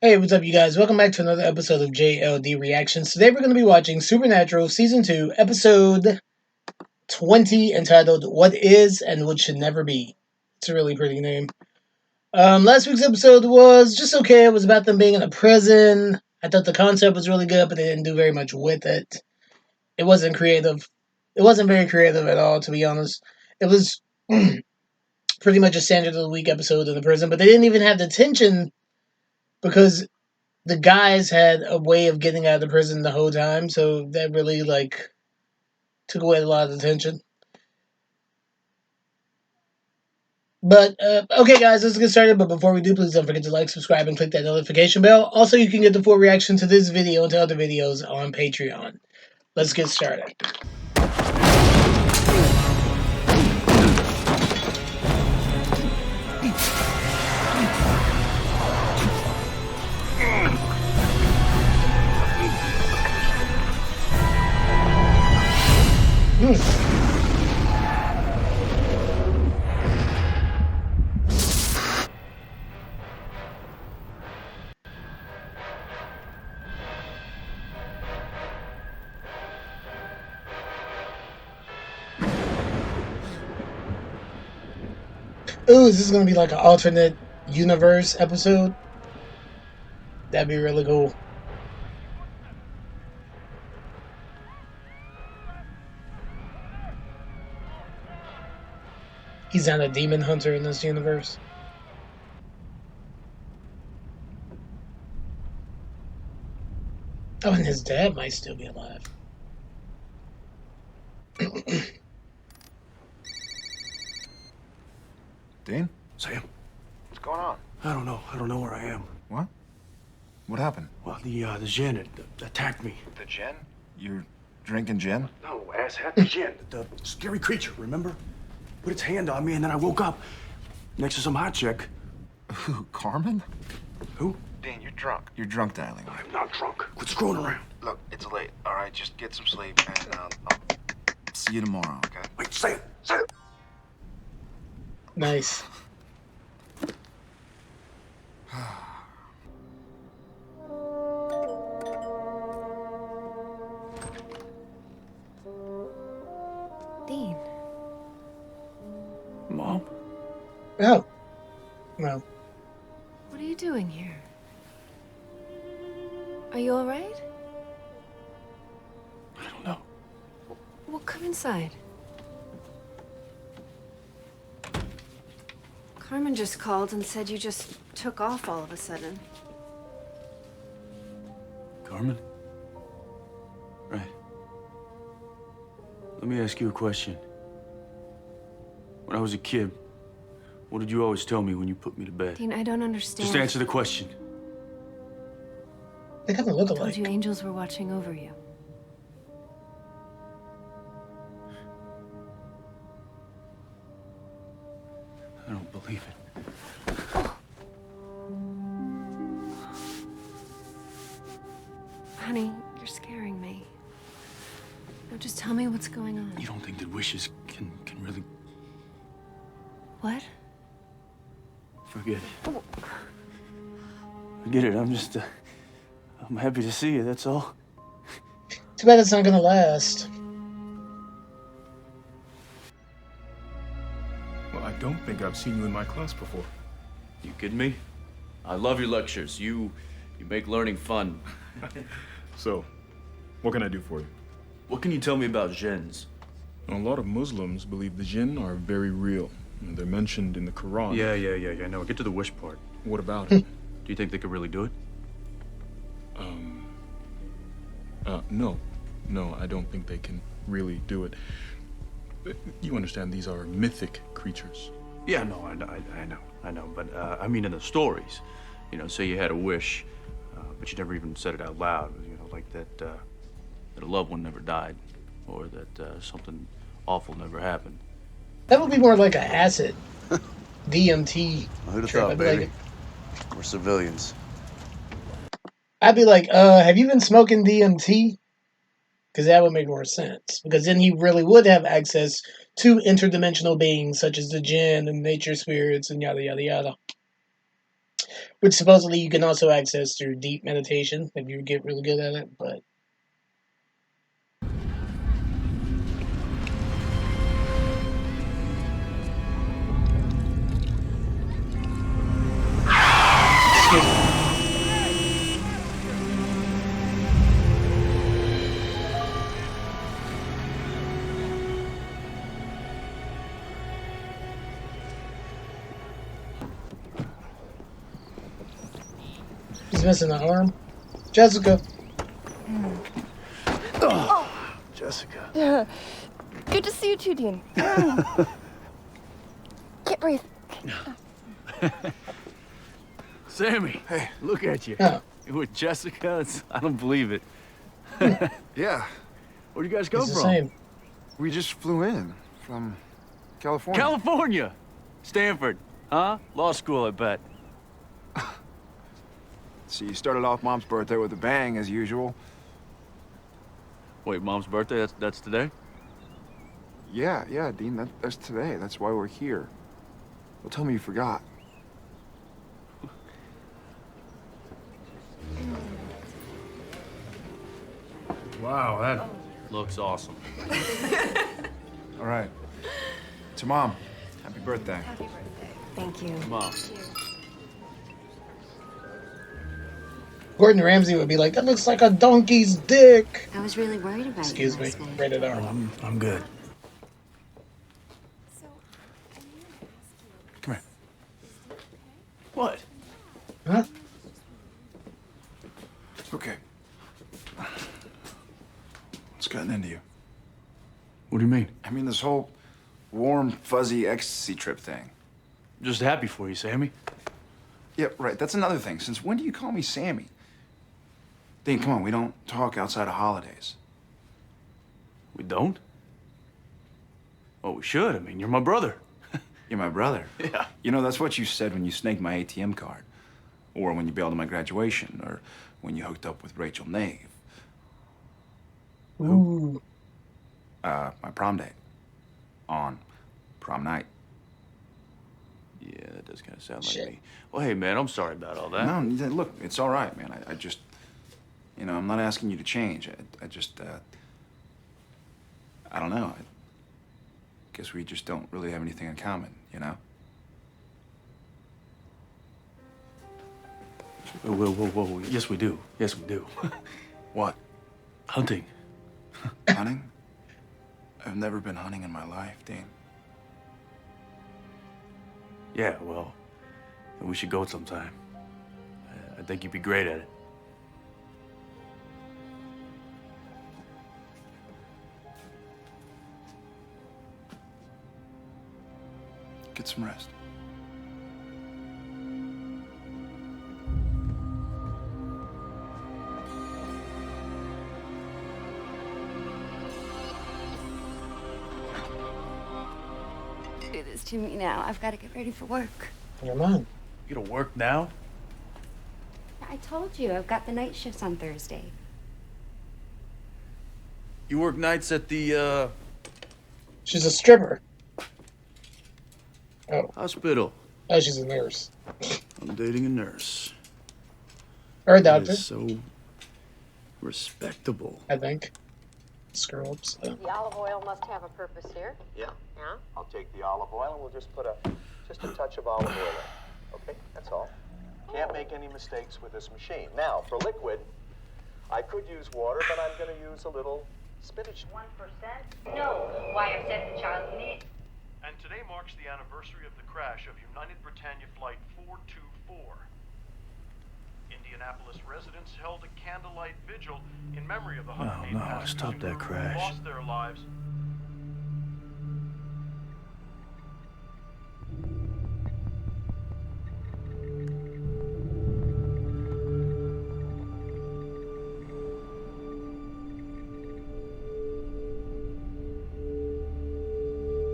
Hey, what's up, you guys? Welcome back to another episode of JLD Reactions. Today we're going to be watching Supernatural Season 2, Episode 20, entitled What Is and What Should Never Be. It's a really pretty name. Last week's episode was just okay. It was about them being in a prison. I thought the concept was really good, but they didn't do very much with it. It wasn't creative. It wasn't very creative at all, to be honest. It was pretty much a standard of the week episode in the prison, but they didn't even have the tension because the guys had a way of getting out of the prison the whole time, so that really took away a lot of the tension. But okay, guys, let's get started. But before we do, please don't forget to like, subscribe, and click that notification bell. Also, you can get the full reaction to this video and to other videos on Patreon. Let's get started. Ooh, is this gonna be like an alternate universe episode? That'd be really cool. He's not a demon hunter in this universe. Oh, and his dad might still be alive. Dean? Sam, What's going on? I don't know. I don't know where I am. What? What happened? Well, the Jinn attacked me. The gin? You're drinking gin? No, asshat, the Jinn, the scary creature, remember? Put its hand on me and then I woke up next to some hot chick. Who, Carmen? Who? Dean, you're drunk. You're drunk dialing. I'm not drunk. Quit screwing around. Look, it's late. All right, just get some sleep and I'll see you tomorrow, okay? Wait, say it. Say it. Nice. Dean. Mom? Oh. Well. What are you doing here? Are you all right? I don't know. Well, come inside. Carmen just called and said you just took off all of a sudden. Carmen? Right. Let me ask you a question. When I was a kid, what did you always tell me when you put me to bed? Dean, I don't understand. Just answer the question. They kind of look I told alike. you angels were watching over you. I don't believe it. Honey, you're scaring me. Now just tell me what's going on. You don't think that wishes can really What? forget it? Forget it. I'm happy to see you, that's all. Too bad it's not gonna last. Well, I don't think I've seen you in my class before. You kidding me? I love your lectures. You make learning fun. So, what can I do for you? What can you tell me about jinns? A lot of Muslims believe the jinn are very real. They're mentioned in the Quran. Yeah. No, get to the wish part. What about it? Do you think they could really do it? No, I don't think they can really do it. You understand these are mythic creatures. Yeah, no, I know. But I mean in the stories. You know, say you had a wish, but you never even said it out loud. You know, like that a loved one never died, or that something awful never happened. That would be more like an acid. DMT. Who'd have trip. thought, I'd be baby? like, We're civilians. I'd be like, have you been smoking DMT? Because that would make more sense. Because then he really would have access to interdimensional beings such as the jinn and nature spirits and yada yada yada. which supposedly you can also access through deep meditation if you get really good at it. But excuse me. He's missing an arm. Jessica. Jessica. Good to see you too, Dean. Can't breathe. Sammy, Hey. look at you. Oh, You with Jessica? I don't believe it. Yeah, Where'd you guys go it's the from? same. we just flew in from California. California. Stanford. Huh? Law school, I bet. So you started off Mom's birthday with a bang, as usual. Wait, Mom's birthday? That's today? Yeah, Dean, that's today. That's why we're here. Well, tell me you forgot. Wow, that looks awesome. All right. To Mom, happy birthday. Thank you. Mom. Gordon Ramsay would be like, that looks like a donkey's dick. I was really worried about Excuse you me. last night. Rated R. I'm good. Come here. What? Huh? Okay. What's gotten into you? What do you mean? I mean, this whole warm, fuzzy ecstasy trip thing. Just happy for you, Sammy. Yeah, right. That's another thing. Since when do you call me Sammy? Dean, come on. We don't talk outside of holidays. We don't? Well, we should. I mean, you're my brother. You're my brother. Yeah. You know, that's what you said when you snaked my ATM card. Or when you bailed on my graduation. Or when you hooked up with Rachel Nave. Ooh. My prom date. On prom night. Yeah, that does kind of sound Shit. like me. Well, hey, man, I'm sorry about all that. No, look, it's all right, man. I just, you know, I'm not asking you to change. I just, I don't know. I guess we just don't really have anything in common, you know? Whoa. Yes, we do. Yes, we do. What? Hunting. Hunting? I've never been hunting in my life, Dean. Yeah, well, we should go sometime. I think you'd be great at it. Get some rest. Do this to me now. I've got to get ready for work. Never mind. You gonna work now? I told you, I've got the night shifts on Thursday. You work nights at the, She's a stripper. Oh, hospital. oh, she's a nurse. I'm dating a nurse. Or a That doctor, is so respectable. I think. Screw-ups. The olive oil must have a purpose here. Yeah. Yeah? I'll take the olive oil and we'll just put just a touch of olive oil in. Okay, that's all. Can't make any mistakes with this machine. Now, for liquid, I could use water, but I'm going to use a little spinach. 1%? No. Why, I said the child can eat. And today marks the anniversary of the crash of United Britannia Flight 424. Indianapolis residents held a candlelight vigil in memory of the 108 no, passengers stop who that crash. lost their lives.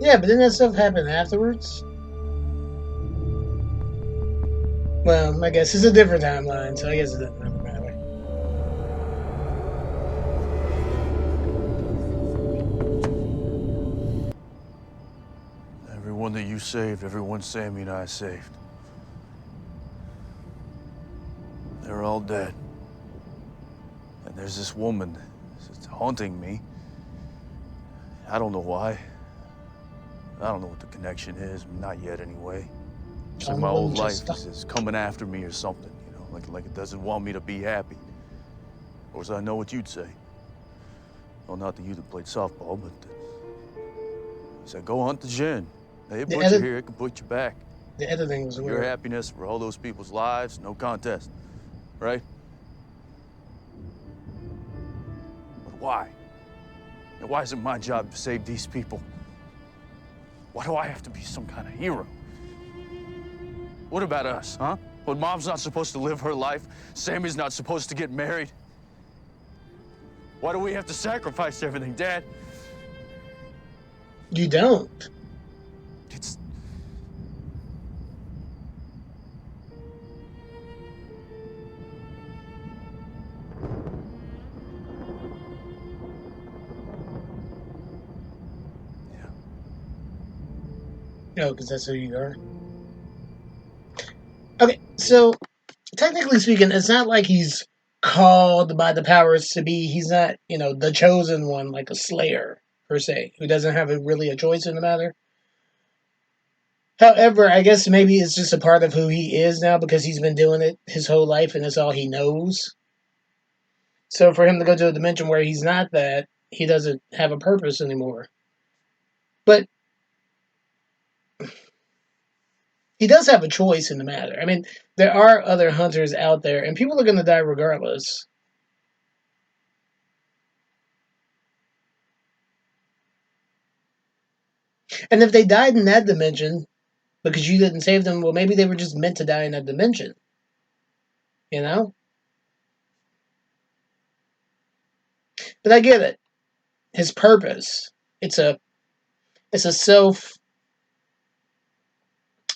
Yeah, but didn't that stuff happen afterwards? Well, I guess it's a different timeline, so I guess it doesn't really matter. Everyone that you saved, everyone Sammy and I saved. They're all dead. And there's this woman that's haunting me. I don't know why. I don't know what the connection is. Not yet, anyway. It's like my old life is coming after me or something, you know, like it doesn't want me to be happy. Of course, I know what you'd say. Well, not that you that played softball, but you said, go hunt the Jinn. They put you here, it can put you back. The editing was weird. Your happiness for all those people's lives, no contest, right? But why? And why is it my job to save these people? Why do I have to be some kind of hero? What about us, huh? When Mom's not supposed to live her life, Sammy's not supposed to get married. Why do we have to sacrifice everything, Dad? You don't. It's... No, because that's who you are. Okay, so technically speaking, it's not like he's called by the powers to be. He's not, you know, the chosen one, like a Slayer, per se, who doesn't have really a choice in the matter. However, I guess maybe it's just a part of who he is now because he's been doing it his whole life and it's all he knows. So for him to go to a dimension where he's not that, he doesn't have a purpose anymore. But he does have a choice in the matter. I mean, there are other hunters out there, and people are going to die regardless. And if they died in that dimension because you didn't save them, well, maybe they were just meant to die in that dimension. You know? But I get it. His purpose. It's a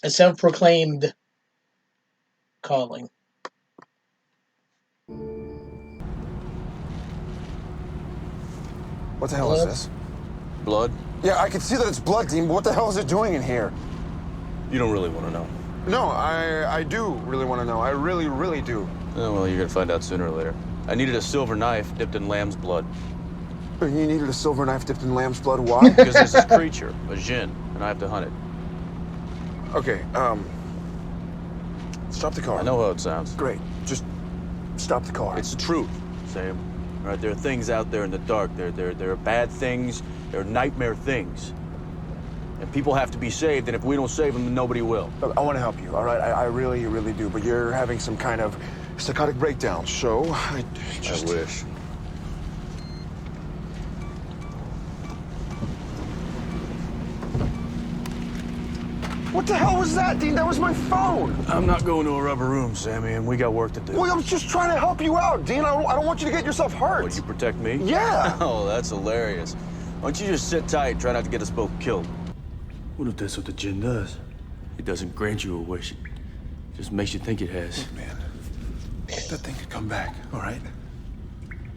self-proclaimed calling. What the hell is this? Blood? Yeah, I can see that it's blood, Dean, but what the hell is it doing in here? You don't really want to know. No, I do really want to know. I really, really do. Oh, well, you're going to find out sooner or later. I needed a silver knife dipped in lamb's blood. You needed a silver knife dipped in lamb's blood? Why? Because there's this creature, a Jinn, and I have to hunt it. Okay, stop the car. I know how it sounds. Great. Just stop the car. It's the truth, Sam. All right, there are things out there in the dark. There are bad things. There are nightmare things. And people have to be saved, and if we don't save them, then nobody will. Look, I want to help you, all right? I really, really do. But you're having some kind of psychotic breakdown, so I wish. What the hell was that, Dean? That was my phone. I'm not going to a rubber room, Sammy, and we got work to do. Well, I was just trying to help you out, Dean. I don't want you to get yourself hurt. Would you protect me? Yeah. Oh, that's hilarious. Why don't you just sit tight and try not to get us both killed? What if that's what the Jinn does? It doesn't grant you a wish. It just makes you think it has. Look, man, that thing could come back, all right?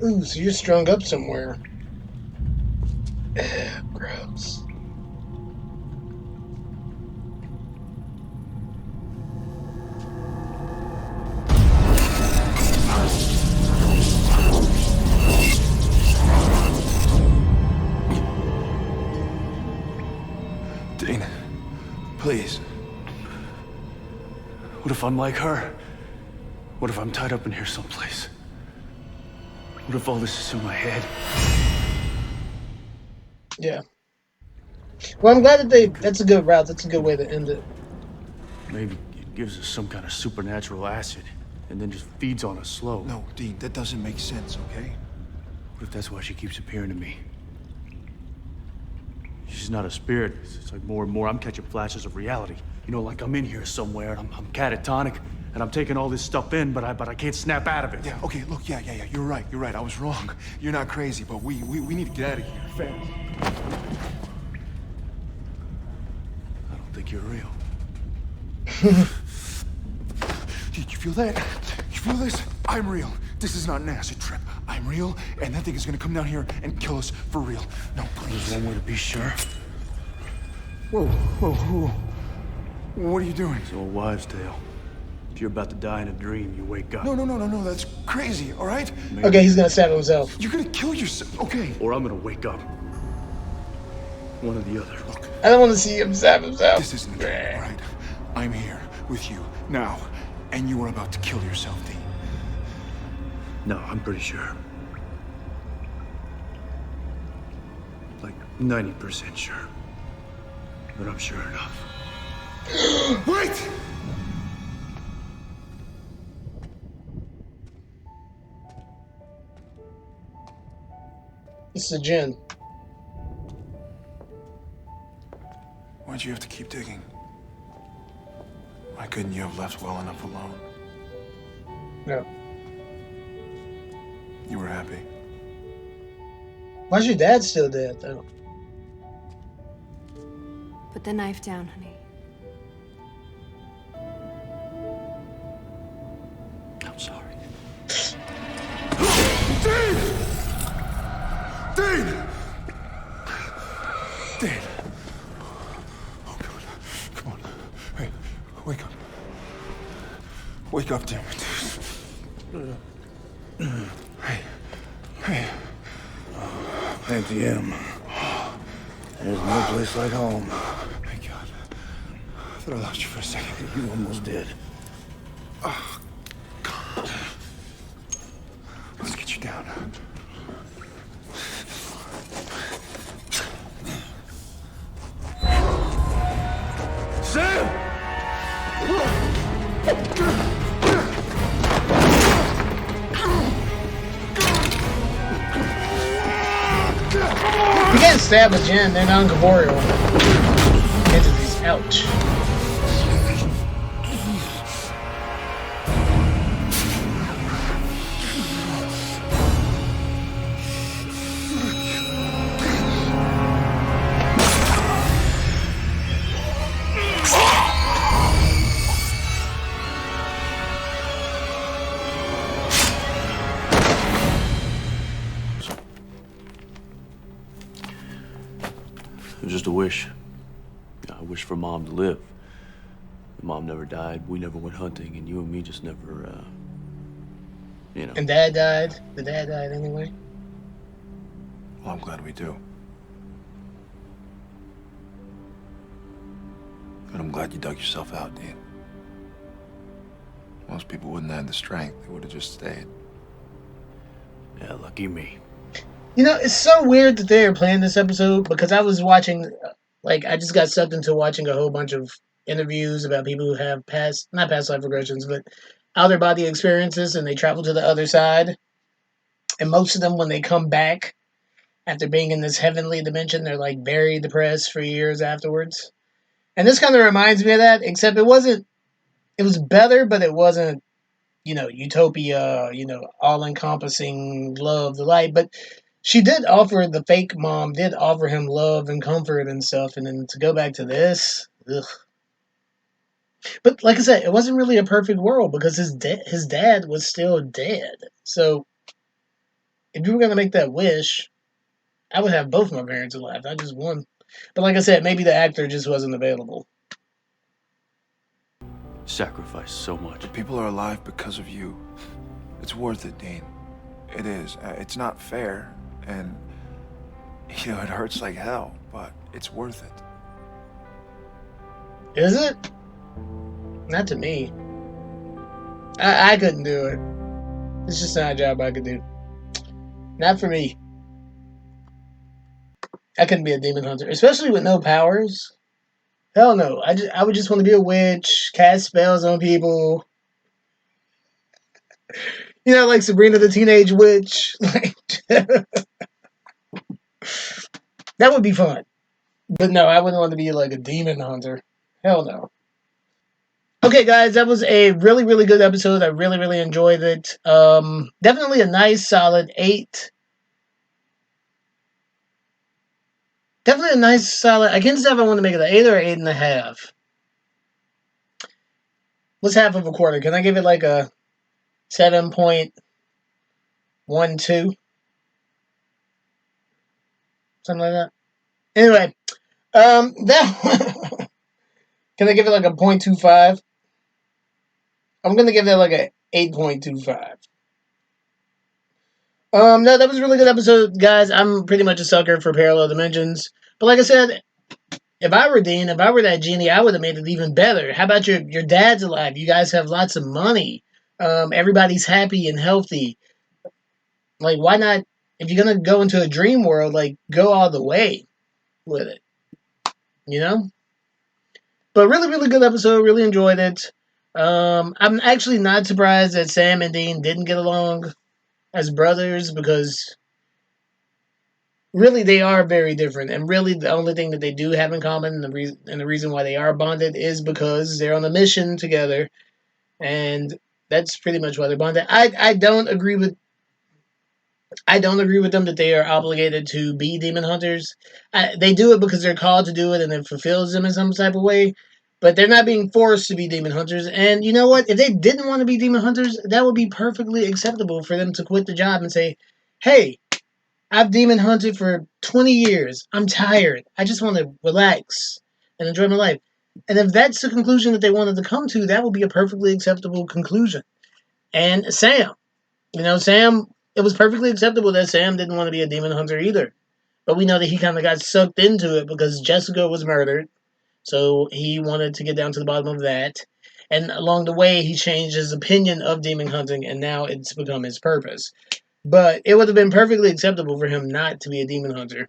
Ooh, so you're strung up somewhere. Gross. Dean, please. What if I'm like her? What if I'm tied up in here someplace? What if all this is in my head? Yeah. Well, I'm glad that that's a good route. That's a good way to end it. Maybe it gives us some kind of supernatural acid and then just feeds on us slow. No, Dean, that doesn't make sense, okay? What if that's why she keeps appearing to me? She's not a spirit. It's like more and more I'm catching flashes of reality. You know, like I'm in here somewhere. I'm catatonic, and I'm taking all this stuff in, but I can't snap out of it. Yeah, okay, look, yeah. You're right. I was wrong. You're not crazy, but we need to get out of here. Fast. I don't think you're real. Did you feel that? You feel this? I'm real. This is not an acid trip. I'm real, and that thing is gonna come down here and kill us for real. No, please. There's one way to be sure. Whoa. What are you doing? It's an old wives' tale. If you're about to die in a dream, you wake up. No, that's crazy, all right? Okay, he's gonna stab himself. You're gonna kill yourself, okay? Or I'm gonna wake up. One or the other. Look, I don't want to see him stab himself. this isn't a game, all right? I'm here with you now, and you are about to kill yourself, Dean. No, I'm pretty sure. Like 90% sure. But I'm sure enough. Wait! This is a Jinn. Why'd you have to keep digging? Why couldn't you have left well enough alone? No. You were happy. Why's your dad still dead, though? Put the knife down, honey. I'm sorry. Dean! Dean! Oh, God. Come on. Hey, wake up. Wake up, damn it. Hey. Thank you. There's no place like home. Thank God. I thought I lost you for a second. You almost did. Oh, God. Let's get you down. Sam! You can't stab a Jinn, they're non-corporeal entities. Ouch. It was just a wish. I wish for Mom to live. Mom never died. We never went hunting, and you and me just never, you know. And Dad died. The dad died anyway. Well, I'm glad we do. And I'm glad you dug yourself out, Dean. Most people wouldn't have the strength. They would have just stayed. Yeah, lucky me. You know, it's so weird that they're playing this episode because I was watching, like, I just got sucked into watching a whole bunch of interviews about people who have not past life regressions, but outer body experiences and they travel to the other side. And most of them, when they come back after being in this heavenly dimension, they're like very depressed for years afterwards. And this kind of reminds me of that, except it was better, but it wasn't, utopia, all encompassing love, the light. But she did offer, the fake mom did offer him love and comfort and stuff. And then to go back to this, ugh. But like I said, it wasn't really a perfect world because his dad was still dead. So if you were going to make that wish, I would have both my parents alive, not just one. But like I said, maybe the actor just wasn't available. Sacrificed so much. But people are alive because of you. It's worth it, Dean. It is. It's not fair, and, it hurts like hell, but it's worth it. Is it? Not to me. I couldn't do it. It's just not a job I could do. Not for me. I couldn't be a demon hunter, especially with no powers. Hell no. I would just want to be a witch, cast spells on people. Like Sabrina the Teenage Witch. That would be fun. But no, I wouldn't want to be like a demon hunter. Hell no. Okay, guys, that was a really, really good episode. I really, really enjoyed it. Definitely a nice, solid 8. Definitely a nice, solid... I can't decide if I want to make it an 8 or 8.5. What's half of a quarter? Can I give it like a 7.12? Something like that. Anyway, that... Can I give it like a 0.25? I'm gonna give that like a 8.25. No, that was a really good episode, guys. I'm pretty much a sucker for parallel dimensions. But like I said, if I were Dean, if I were that genie, I would have made it even better. How about your dad's alive? You guys have lots of money. Everybody's happy and healthy. Like, why not? If you're gonna go into a dream world, like, go all the way with it. You know? But really, really good episode. Really enjoyed it. I'm actually not surprised that Sam and Dean didn't get along as brothers because really they are very different, and really the only thing that they do have in common, and the reason why they are bonded is because they're on a mission together, and that's pretty much why they're bonded. I don't agree with them that they are obligated to be demon hunters. They do it because they're called to do it, and it fulfills them in some type of way. But they're not being forced to be demon hunters. And you know what? If they didn't want to be demon hunters, that would be perfectly acceptable for them to quit the job and say, "Hey, I've demon hunted for 20 years. I'm tired. I just want to relax and enjoy my life." And if that's the conclusion that they wanted to come to, that would be a perfectly acceptable conclusion. And Sam, Sam, it was perfectly acceptable that Sam didn't want to be a demon hunter either. But we know that he kind of got sucked into it because Jessica was murdered. So he wanted to get down to the bottom of that. And along the way, he changed his opinion of demon hunting, and now it's become his purpose. But it would have been perfectly acceptable for him not to be a demon hunter.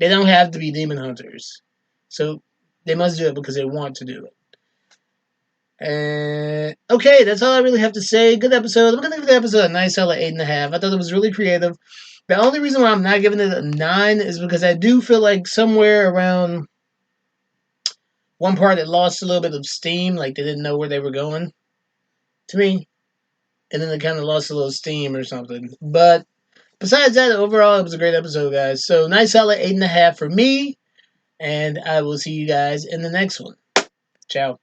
They don't have to be demon hunters. So they must do it because they want to do it. Okay, that's all I really have to say. Good episode. I'm going to give the episode a nice solid 8.5. I thought it was really creative. The only reason why I'm not giving it a 9 is because I do feel like somewhere around one part it lost a little bit of steam, like they didn't know where they were going, to me. And then it kind of lost a little steam or something. But besides that, overall, it was a great episode, guys. So, nice solid 8.5 for me. And I will see you guys in the next one. Ciao.